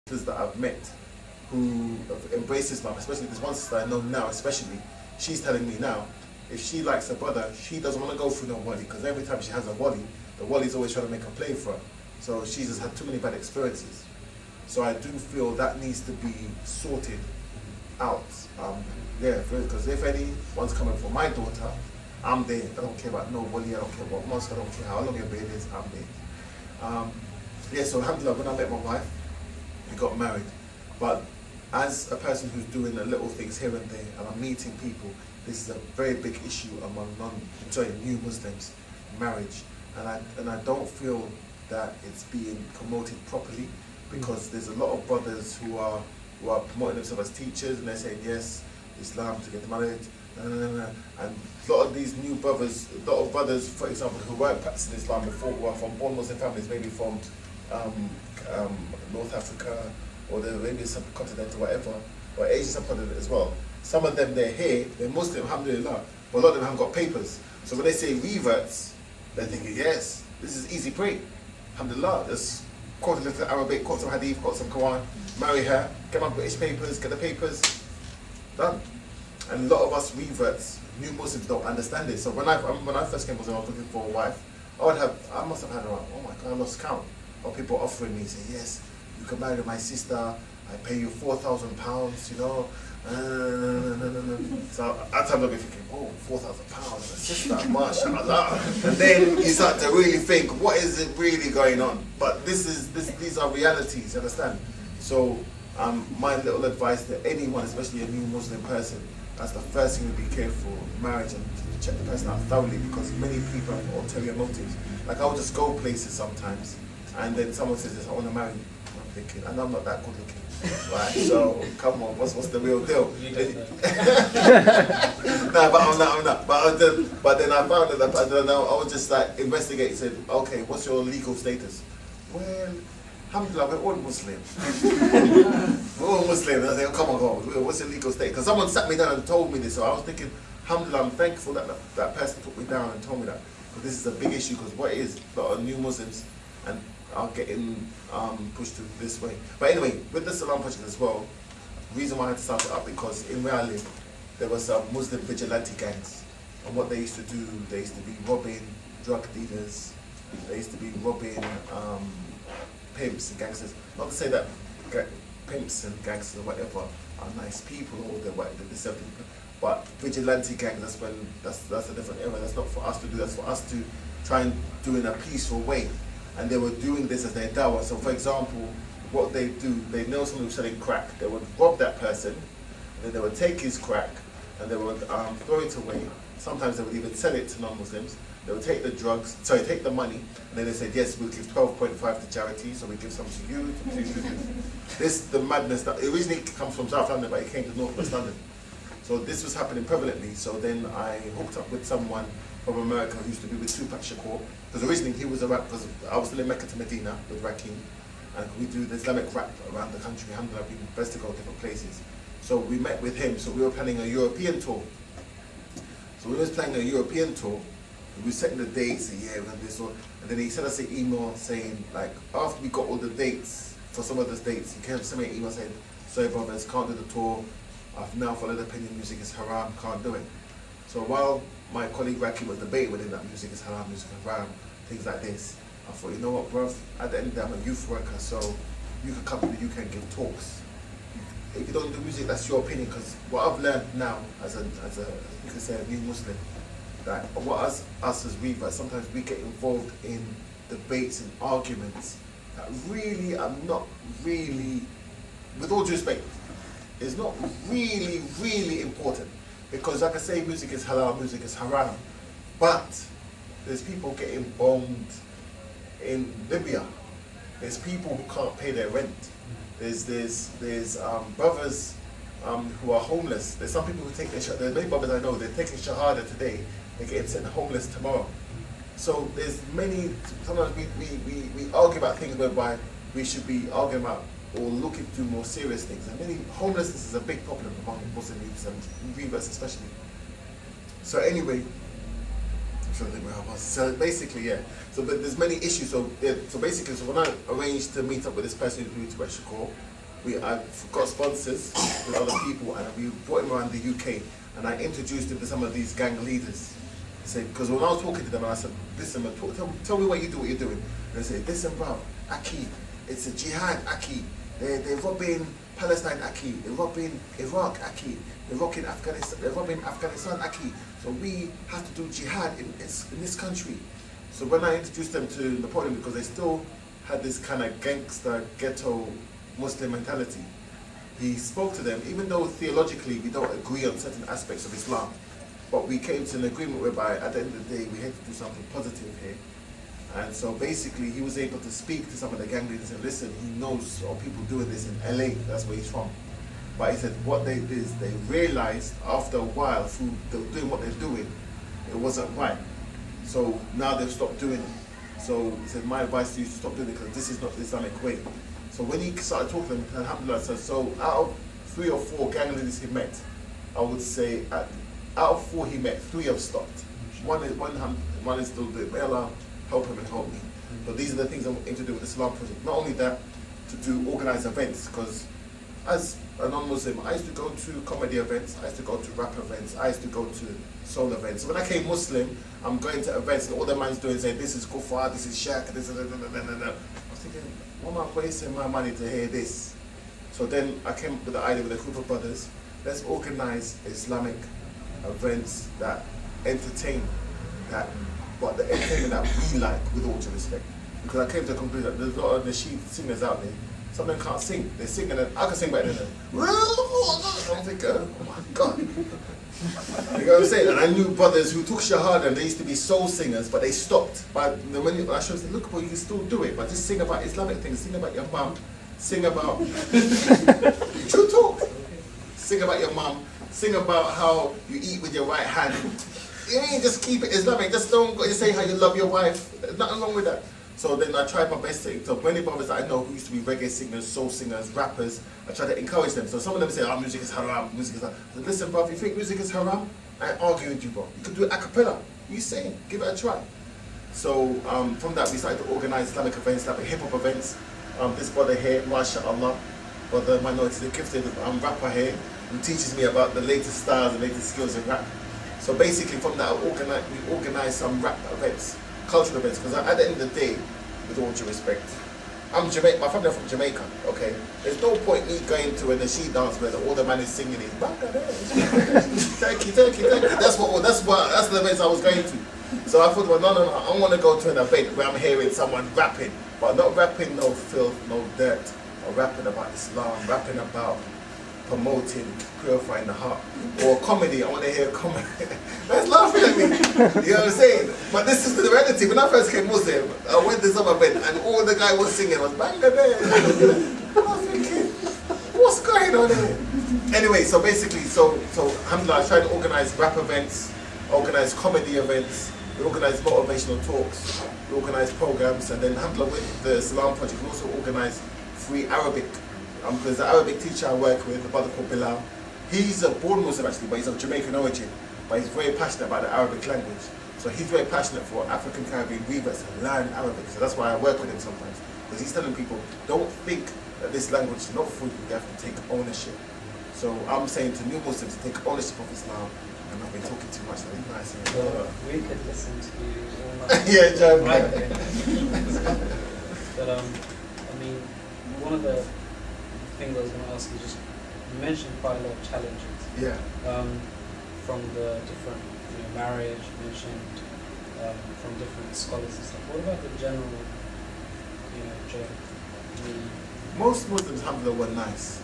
sisters that I've met who have embraced Islam, especially this one sister I know now, especially, she's telling me now, if she likes her brother, she doesn't want to go through no wali, because every time she has a wali, the wali's always trying to make a play for her. So she's just had too many bad experiences. So I do feel that needs to be sorted out. Yeah, because if anyone's coming for my daughter, I'm there. I don't care about no wali, I don't care what mosque, I don't care how long your baby is, I'm there. Yeah, so alhamdulillah, when I met my wife, we got married. But as a person who's doing the little things here and there, and I'm meeting people, this is a very big issue among new Muslims, marriage. And I don't feel that it's being promoted properly, because there's a lot of brothers who are promoting themselves as teachers, and they're saying yes, Islam to get married, and a lot of these new brothers, a lot of brothers, for example, who weren't practicing Islam before, who are from born Muslim families, maybe from North Africa, or the Arabian subcontinent or whatever, or Asian subcontinent as well. Some of them, they're here, they're Muslim, alhamdulillah, but a lot of them haven't got papers. So when they say reverts, they're thinking, yes, this is easy prey. Alhamdulillah, just quote a little Arabic, quote some hadith, quote some Quran, marry her, get my British papers, get the papers, done. And a lot of us reverts, new Muslims, don't understand it. So when I first came to Muslim, I was looking for a wife, I must have had around, oh my God, I lost count of people offering me, say, yes, you can marry my sister, I pay you £4,000, you know. So at times I'll be thinking, whoa, £4,000, a sister, mashallah. And then you start to really think, what is it really going on? But these are realities, you understand? So my little advice to anyone, especially a new Muslim person, that's the first thing to be careful in marriage, and to check the person out thoroughly, because many people have ulterior motives. Like I'll just go places sometimes, and then someone says, I want to marry you. I'm thinking, and I'm not that good looking. Right, so come on, what's the real deal? No, but I'm not. But then I found that I was just like investigating, said, okay, what's your legal status? Well, alhamdulillah, we're all Muslim. We're all Muslim. I said, come on, what's your legal status? Because someone sat me down and told me this, so I was thinking, alhamdulillah, I'm thankful that that person took me down and told me that. But this is a big issue, because what it is, a lot of new Muslims and are getting pushed to this way. But anyway, with the Salam project as well, the reason why I had to start it up, because in Raleigh there was some Muslim vigilante gangs, and what they used to do, they used to be robbing drug dealers, they used to be robbing pimps and gangsters. Not to say that pimps and gangsters or whatever are nice people, or they deserve to, but vigilante gangs, that's a different era. That's not for us to do, that's for us to try and do in a peaceful way. And they were doing this as their dawah. So for example, what they do, they know someone who's selling crack, they would rob that person, and then they would take his crack, and they would throw it away. Sometimes they would even sell it to non-Muslims. They would take take the money, and then they said, yes, we'll give 12.5 to charity, so we give some to you, the madness that originally comes from South London, but it came to North West London. So this was happening prevalently. So then I hooked up with someone from America who used to be with Tupac Shakur, because originally he was because I was still in Mecca to Medina with Rakim, and we do the Islamic rap around the country. Alhamdulillah, we best to go to different places. So we met with him, so we were planning a European tour. So we was planning a European tour, we were setting the dates, and yeah, we're gonna do this, and then he sent us an email saying, like, after we got all the dates, for some of those dates, he sent me an email saying, sorry brothers, can't do the tour, I've now followed the opinion, music is haram, can't do it. So while my colleague Rakim was debating with him that music is haram, music is haram, things like this, I thought, you know what, bruv, at the end of the day, I'm a youth worker, so you can come to the UK and give talks. If you don't do music, that's your opinion, because what I've learned now, as a you can say, a new Muslim, that what us as reverts, sometimes we get involved in debates and arguments that really are not really, with all due respect, is not really, really important. Because like I say, music is halal, music is haram, but there's people getting bombed in Libya. There's people who can't pay their rent. There's brothers who are homeless. There's some people who take there's many brothers I know, they're taking shahada today, they're getting sent homeless tomorrow. So there's many, sometimes we argue about things whereby we should be arguing about or look into more serious things. And many, homelessness is a big problem among Muslim youths and reverts especially. So anyway, so basically, yeah. So but there's many issues. So basically, so when I arranged to meet up with this person who's Tupac Shakur, I've got sponsors with other people, and we brought him around the UK, and I introduced him to some of these gang leaders. Because when I was talking to them, I said, listen, man, tell me what you're doing. And they say, listen, bro, Aki, it's a jihad, Aki. They're robbing Palestine, Aki. They're robbing Iraq, Aki. They're robbing Afghanistan, Aki. So we have to do jihad in this country. So when I introduced them to Napoleon, because they still had this kind of gangster, ghetto Muslim mentality, he spoke to them, even though theologically we don't agree on certain aspects of Islam, but we came to an agreement whereby at the end of the day we had to do something positive here. And so basically he was able to speak to some of the gang leaders and listen, he knows of people doing this in LA, that's where he's from. But he said what they did is they realized after a while through doing what they're doing, it wasn't right. So now they've stopped doing it. So he said, my advice to you is to stop doing it because this is not the Islamic way. So when he started talking to them, alhamdulillah, so out of 3 or 4 gang leaders he met, I would say out of 4 he met, 3 have stopped. One is still doing it. May Allah help him and help me. But these are the things I'm aiming to do with the Islam project. Not only that, to do organize events, because as a non-Muslim, I used to go to comedy events, I used to go to rap events, I used to go to soul events. So when I came Muslim, I'm going to events and all the man's doing saying, this is kufar, this is shirk, this is I was thinking, why am I wasting my money to hear this? So then I came up with the idea with a group of brothers, let's organize Islamic events that entertain, but the entertainment that we like, with all due respect. Because I came to the conclusion that there's a lot of nasheed singers out there. Some of them can't sing. They're singing and I can sing better than them. I'm thinking, oh my God. You know what I'm saying? And I knew brothers who took shahada and they used to be soul singers, but they stopped. But when I showed them, look, boy, you can still do it, but just sing about Islamic things, sing about your mum, sing about true talk. Sing about your mum, sing about how you eat with your right hand. You mean just keep it Islamic, just don't go and say how you love your wife. There's nothing wrong with that. So then I tried my best to many brothers that I know who used to be reggae singers, soul singers, rappers, I tried to encourage them. So some of them say, oh, music is haram, music is haram. I said, listen, bro, if you think music is haram, I ain't arguing with you, bro. You can do it a cappella. You sing, give it a try. So from that, we started to organize Islamic events, Islamic hip-hop events. This brother here, MashaAllah, brother minority, the gifted rapper here, who teaches me about the latest styles and latest skills in rap. So basically from that, we organized some rap events, cultural events, because at the end of the day, with all due respect, I'm Jamaican, my family are from Jamaica, okay? There's no point me going to a nasheed dance where all the man is singing is turkey. That's the events I was going to. So I thought, well, no, I want to go to an event where I'm hearing someone rapping, but not rapping no filth, no dirt, or rapping about Islam, rapping about promoting, purifying the heart. Or comedy, I want to hear comedy. Man's laughing at me, you know what I'm saying? But this is the reality. When I first came Muslim, I went to some event and all the guy was singing was Bangladesh. I was thinking, what's going on here? Anyway, so basically, so alhamdulillah, I tried to organize rap events, organize comedy events, we organize motivational talks, we organize programs, and then alhamdulillah with the Salam project, we also organize free Arabic. There's an Arabic teacher I work with, a brother called Bilal. He's a born Muslim actually, but he's of Jamaican origin. But he's very passionate about the Arabic language. So he's very passionate for African Caribbean weavers to learn Arabic. So that's why I work with him sometimes. Because he's telling people, don't think that this language is not for you, you have to take ownership. So I'm saying to new Muslims to take ownership of Islam. And I've been talking too much, I think I say, well, we could listen to you all night. Yeah, Joe. But I mean, one of the things I was going to ask you, just you mentioned quite a lot of challenges. Yeah. From the different, marriage, you mentioned from different scholars and stuff. What about the general, joke? Most Muslims, alhamdulillah, were nice.